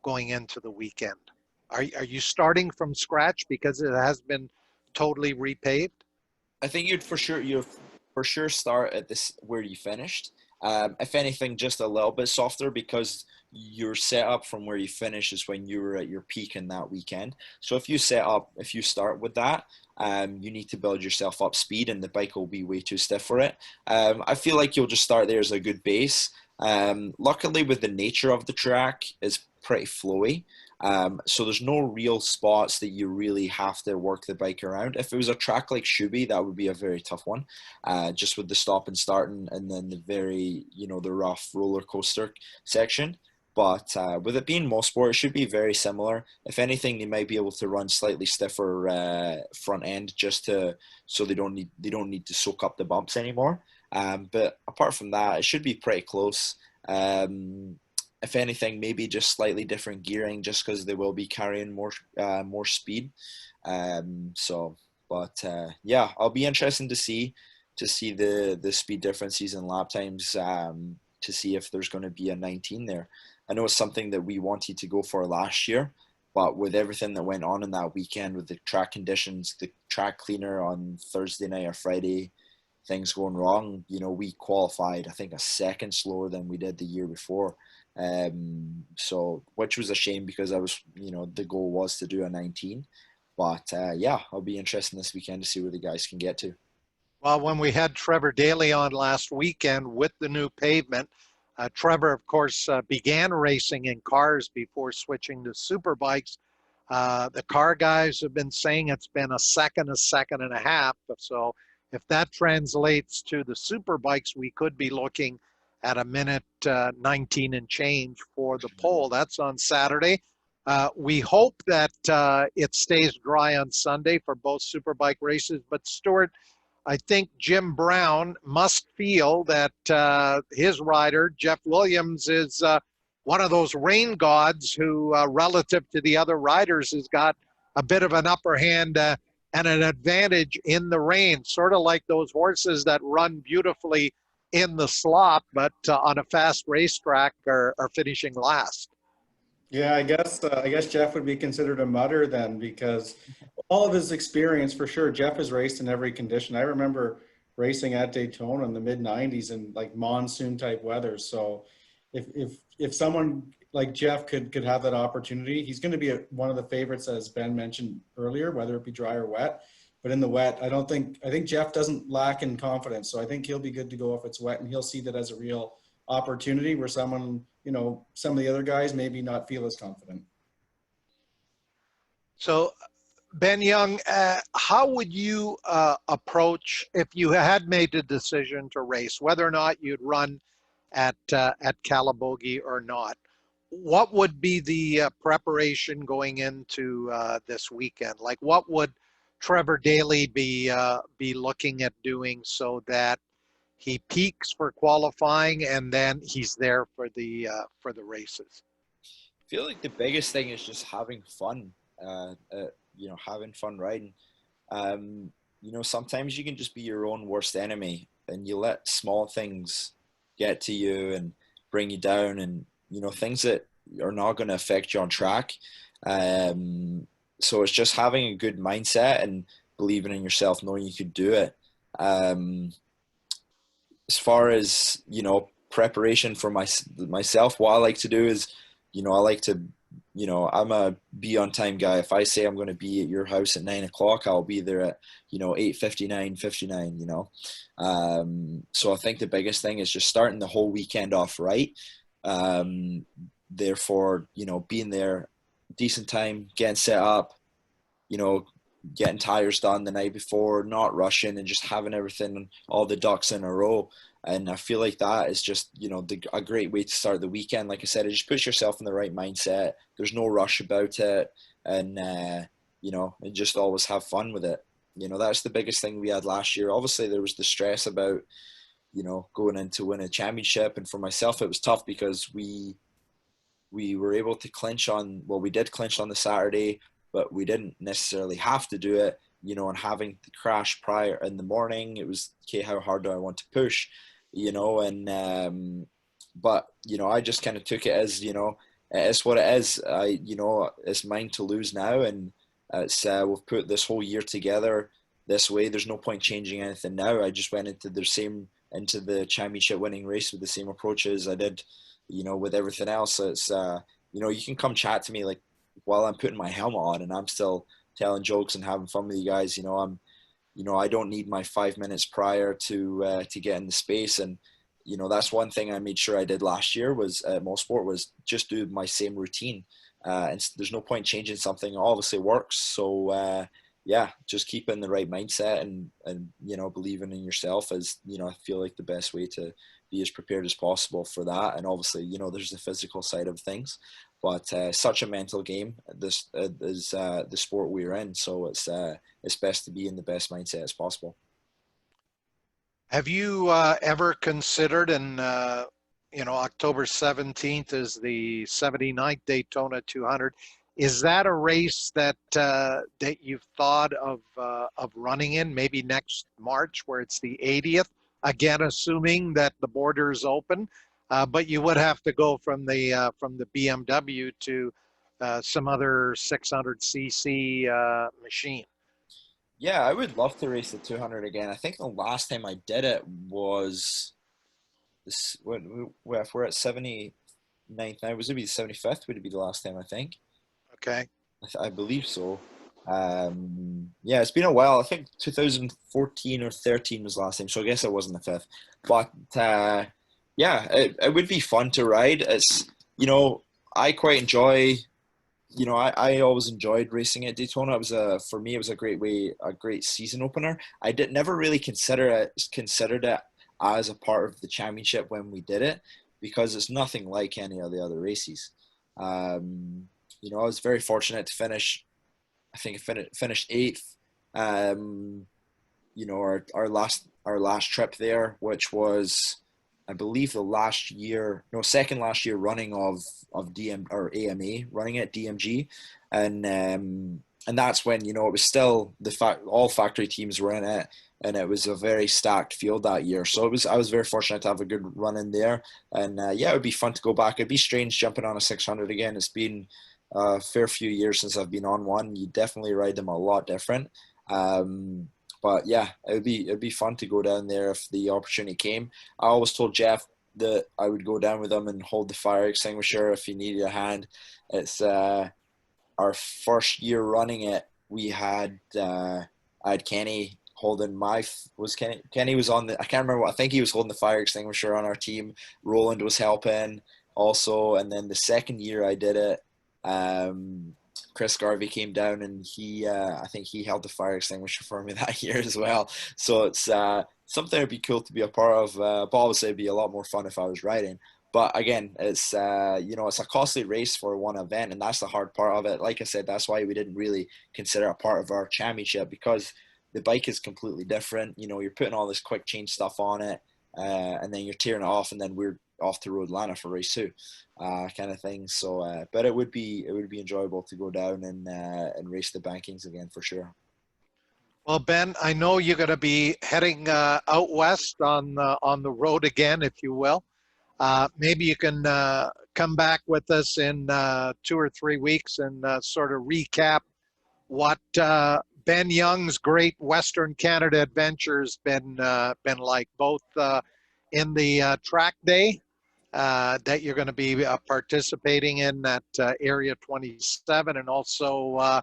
the weekend? Are you starting from scratch because it has been totally repaved? I think you'd for sure start at this where you finished. If anything, just a little bit softer because your setup from where you finish is when you were at your peak in that weekend. So if you start with that, you need to build yourself up speed, and the bike will be way too stiff for it. I feel like you'll just start there as a good base. Luckily, with the nature of the track, it's pretty flowy. So there's no real spots that you really have to work the bike around. If it was a track like Shuby, that would be a very tough one, just with the stop and start and then the very, the rough roller coaster section. But with it being Mosport, it should be very similar. If anything, they might be able to run slightly stiffer front end so they don't need to soak up the bumps anymore. But apart from that, it should be pretty close. If anything, maybe just slightly different gearing, just because they will be carrying more speed. Yeah, I'll be interested to see the speed differences in lap times, to see if there's going to be a 19 there. I know it's something that we wanted to go for last year, but with everything that went on in that weekend, with the track conditions, the track cleaner on Thursday night or Friday, things going wrong, we qualified, I think, a second slower than we did the year before. So which was a shame because I was, the goal was to do a 19. But yeah, I'll be interested this weekend to see where the guys can get to. Well, when we had Trevor Daly on last weekend with the new pavement, Trevor, of course, began racing in cars before switching to superbikes. The car guys have been saying it's been a second and a half. So if that translates to the superbikes, we could be looking at a minute 19 and change for the pole. That's on Saturday. We hope that it stays dry on Sunday for both superbike races. But Stuart, I think Jim Brown must feel that his rider, Jeff Williams, is one of those rain gods who, relative to the other riders, has got a bit of an upper hand and an advantage in the rain, sort of like those horses that run beautifully in the slop, but on a fast racetrack are finishing last. Yeah, I guess Jeff would be considered a mutter then, because all of his experience, for sure, Jeff has raced in every condition. I remember racing at Daytona in the mid 90s in like monsoon type weather. So if someone like Jeff could have that opportunity, he's going to be one of the favorites, as Ben mentioned earlier, whether it be dry or wet. But in the wet, I think Jeff doesn't lack in confidence. So I think he'll be good to go if it's wet, and he'll see that as a real opportunity where someone, some of the other guys maybe not feel as confident. So Ben Young, how would you approach if you had made the decision to race, whether or not you'd run at Calabogie or not? What would be the preparation going into this weekend? Like, what would Trevor Daly be looking at doing so that he peaks for qualifying and then he's there for the races? I feel like the biggest thing is just having fun. Having fun riding. Sometimes you can just be your own worst enemy, and you let small things get to you and bring you down, and things that are not going to affect you on track. So it's just having a good mindset and believing in yourself, knowing you could do it. As far as preparation for myself, what I like to do is, I like to, I'm a be on time guy. If I say I'm going to be at your house at 9 o'clock, I'll be there at 8:59. So I think the biggest thing is just starting the whole weekend off right. Therefore, being there decent time, getting set up, getting tires done the night before, not rushing, and just having everything, all the ducks in a row. And I feel like that is just, a great way to start the weekend. Like I said, it just puts yourself in the right mindset. There's no rush about it. And, and just always have fun with it. That's the biggest thing we had last year. Obviously, there was the stress about, going in to win a championship. And for myself, it was tough because we were able to we did clinch on the Saturday, but we didn't necessarily have to do it. you know, and having the crash prior in the morning, it was, okay, how hard do I want to push, you know, and but you know, I just kind of took it as, you know, it's what it is. You know, it's mine to lose now, and it's we've put this whole year together this way. There's no point changing anything now. I just went into the championship winning race with the same approaches I did, you know, with everything else. It's you know, you can come chat to me like while I'm putting my helmet on and I'm still telling jokes and having fun with you guys. You know, you know, I don't need my 5 minutes prior to get in the space. And you know, that's one thing I made sure I did last year was at Mosport was just do my same routine. And there's no point changing something that obviously works. So yeah, just keeping the right mindset and you know, believing in yourself is, you know, I feel like the best way to be as prepared as possible for that. And obviously, you know, there's the physical side of things, but such a mental game. This is the sport we're in, so it's best to be in the best mindset as possible. Have you ever considered, and you know, October 17th is the 79th Daytona 200. Is that a race that that you've thought of running in maybe next March, where it's the 80th? Again, assuming that the border is open, but you would have to go from the BMW to some other 600cc machine. Yeah, I would love to race the 200 again. I think the last time I did it was this. If we're at 79th now, was it be the 75th? Would it be the last time? I think. Okay. I believe so. Yeah, it's been a while. I think 2014 or 13 was the last time, so I guess it wasn't the fifth. But yeah, it would be fun to ride. It's, you know, I quite enjoy. You know, I always enjoyed racing at Daytona. It was for me, it was a great season opener. I did never really considered it as a part of the championship when we did it, because it's nothing like any of the other races. You know, I was very fortunate to finish. I think I finished eighth. You know, our last trip there, which was, I believe, second last year running of DM or AMA, running at DMG, and that's when, you know, it was still all factory teams were in it, and it was a very stacked field that year. So I was very fortunate to have a good run in there, and yeah, it would be fun to go back. It'd be strange jumping on a 600 again. It's been a fair few years since I've been on one. You definitely ride them a lot different. But yeah, it'd be fun to go down there if the opportunity came. I always told Jeff that I would go down with him and hold the fire extinguisher if he needed a hand. It's our first year running it. We had I had Kenny holding Kenny was on the, I can't remember what, I think he was holding the fire extinguisher on our team. Roland was helping also, and then the second year I did it, Chris Garvey came down and I think he held the fire extinguisher for me that year as well. So it's something that'd be cool to be a part of. But obviously it'd be a lot more fun if I was riding. But again, it's you know, it's a costly race for one event, and that's the hard part of it. Like I said, that's why we didn't really consider it part of our championship, because the bike is completely different. You know, you're putting all this quick change stuff on it, and then you're tearing it off, and then we're off to Road Atlanta for race two, kind of thing. So, but it would be enjoyable to go down and race the bankings again for sure. Well, Ben, I know you're going to be heading out west on the road again, if you will. Maybe you can come back with us in 2 or 3 weeks and sort of recap what Ben Young's great Western Canada adventures been like, both in the track day that you're going to be participating in at Area 27, and also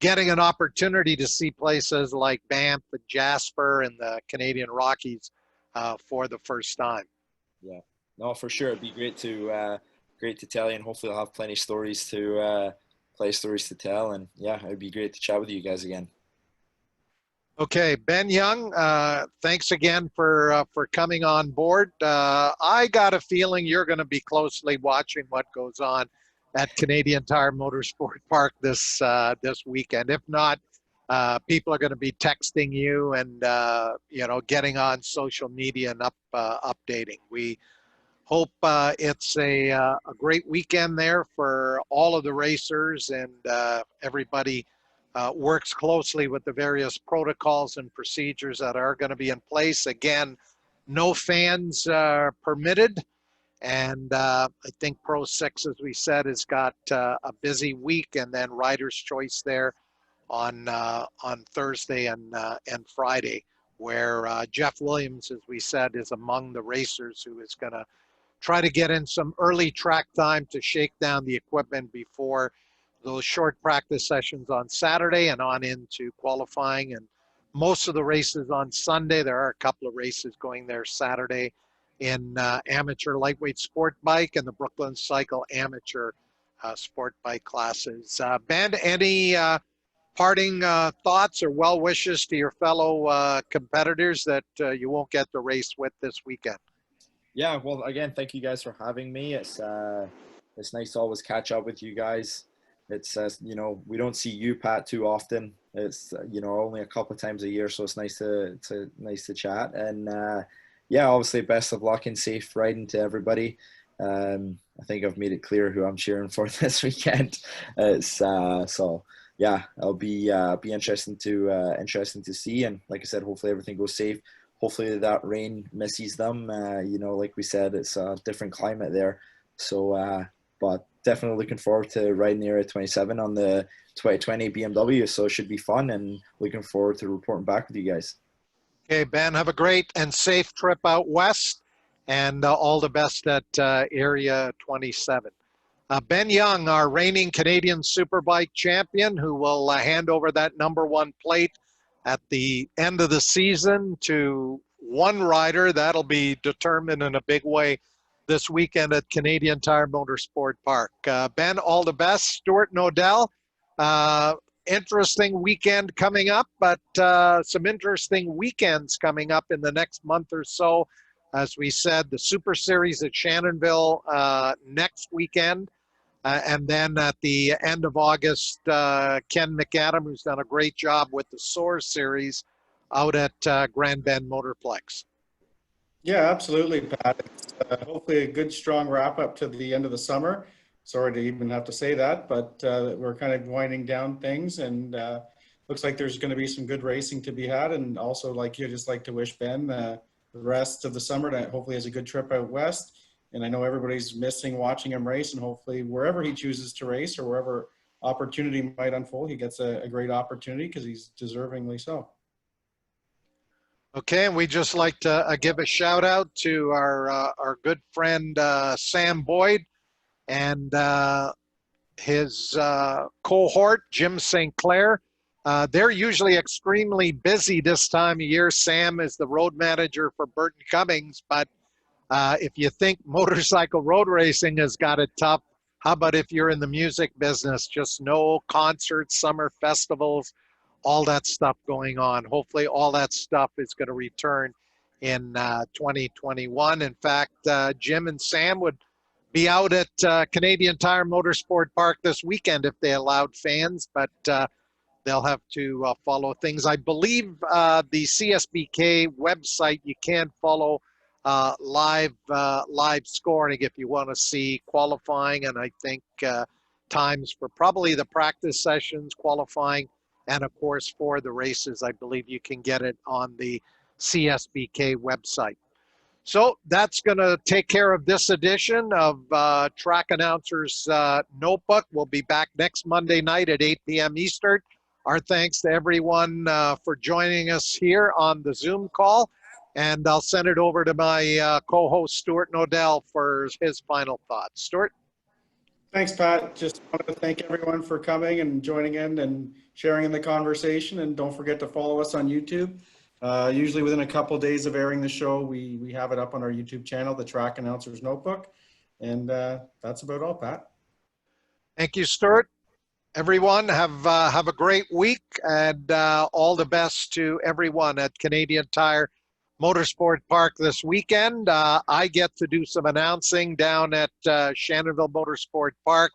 getting an opportunity to see places like Banff and Jasper and the Canadian Rockies for the first time. Yeah, no, for sure. It'd be great to tell you, and hopefully I'll have plenty of stories to tell. And yeah, it'd be great to chat with you guys again. Okay, Ben Young, thanks again for coming on board. I got a feeling you're going to be closely watching what goes on at Canadian Tire Motorsport Park this weekend. If not, people are going to be texting you and you know, getting on social media and updating. We hope it's a great weekend there for all of the racers and everybody works closely with the various protocols and procedures that are going to be in place. Again, no fans permitted. And I think Pro 6, as we said, has got a busy week, and then Riders' Choice there on Thursday and Friday, where Jeff Williams, as we said, is among the racers who is going to try to get in some early track time to shake down the equipment before those short practice sessions on Saturday and on into qualifying. And most of the races on Sunday. There are a couple of races going there Saturday in amateur lightweight sport bike and the Brooklyn Cycle amateur sport bike classes. Ben, any parting thoughts or well wishes to your fellow competitors that you won't get to race with this weekend? Yeah, well, again, thank you guys for having me. It's nice to always catch up with you guys. It's you know, we don't see you, Pat, too often. It's you know, only a couple of times a year, so it's nice to chat. And yeah, obviously, best of luck and safe riding to everybody. I think I've made it clear who I'm cheering for this weekend. It's so yeah, it'll be interesting to see. And like I said, hopefully everything goes safe. Hopefully that rain misses them. You know, like we said, it's a different climate there. So, but definitely looking forward to riding the Area 27 on the 2020 BMW. So it should be fun, and looking forward to reporting back with you guys. Okay, Ben, have a great and safe trip out west, and all the best at Area 27. Ben Young, our reigning Canadian Superbike champion, who will hand over that #1 plate at the end of the season to one rider. That'll be determined in a big way this weekend at Canadian Tire Motorsport Park. Ben, all the best. Stuart Nodell, interesting weekend coming up, but some interesting weekends coming up in the next month or so. As we said, the Super Series at Shannonville next weekend. And then at the end of August, Ken McAdam, who's done a great job with the Soar Series out at Grand Bend Motorplex. Yeah, absolutely, Pat. It's hopefully a good, strong wrap up to the end of the summer. Sorry to even have to say that, but we're kind of winding down things, and looks like there's going to be some good racing to be had. And also, like you, just like to wish Ben the rest of the summer that hopefully has a good trip out west. And I know everybody's missing watching him race, and hopefully wherever he chooses to race or wherever opportunity might unfold, he gets a great opportunity, because he's deservingly so. Okay, and we just like to give a shout out to our good friend Sam Boyd and his cohort, Jim St. Clair. They're usually extremely busy this time of year. Sam is the road manager for Burton Cummings, but if you think motorcycle road racing has got it tough, how about if you're in the music business? Just no concerts, summer festivals, all that stuff going on. Hopefully all that stuff is going to return in 2021. In fact, Jim and Sam would be out at Canadian Tire Motorsport Park this weekend if they allowed fans, but they'll have to follow things. I believe the CSBK website, you can follow live scoring if you want to see qualifying, and I think times for probably the practice sessions, qualifying, and of course for the races. I believe you can get it on the CSBK website. So that's going to take care of this edition of Track Announcers Notebook. We'll be back next Monday night at 8 p.m. Eastern. Our thanks to everyone for joining us here on the Zoom call. And I'll send it over to my co-host, Stuart Nodell, for his final thoughts. Stuart? Thanks, Pat. Just wanted to thank everyone for coming and joining in and sharing in the conversation. And don't forget to follow us on YouTube. Usually within a couple of days of airing the show, we have it up on our YouTube channel, the Track Announcers Notebook. And that's about all, Pat. Thank you, Stuart. Everyone, have a great week, and all the best to everyone at Canadian Tire Motorsport Park this weekend. I get to do some announcing down at Shannonville Motorsport Park.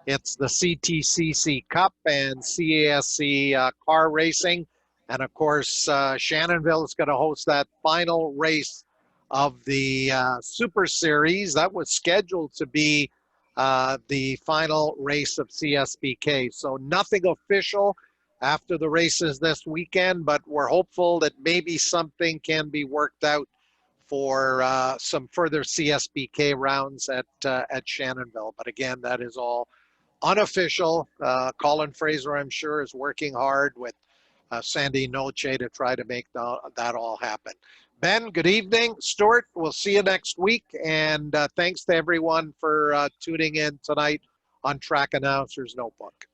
It's the CTCC Cup and CASC car racing. And of course, Shannonville is going to host that final race of the Super Series. That was scheduled to be the final race of CSBK. So nothing official after the races this weekend, but we're hopeful that maybe something can be worked out for some further CSBK rounds at Shannonville. But again, that is all unofficial. Colin Fraser, I'm sure, is working hard with Sandy Noche to try to make that all happen. Ben, good evening. Stuart, we'll see you next week. And thanks to everyone for tuning in tonight on Track Announcers Notebook.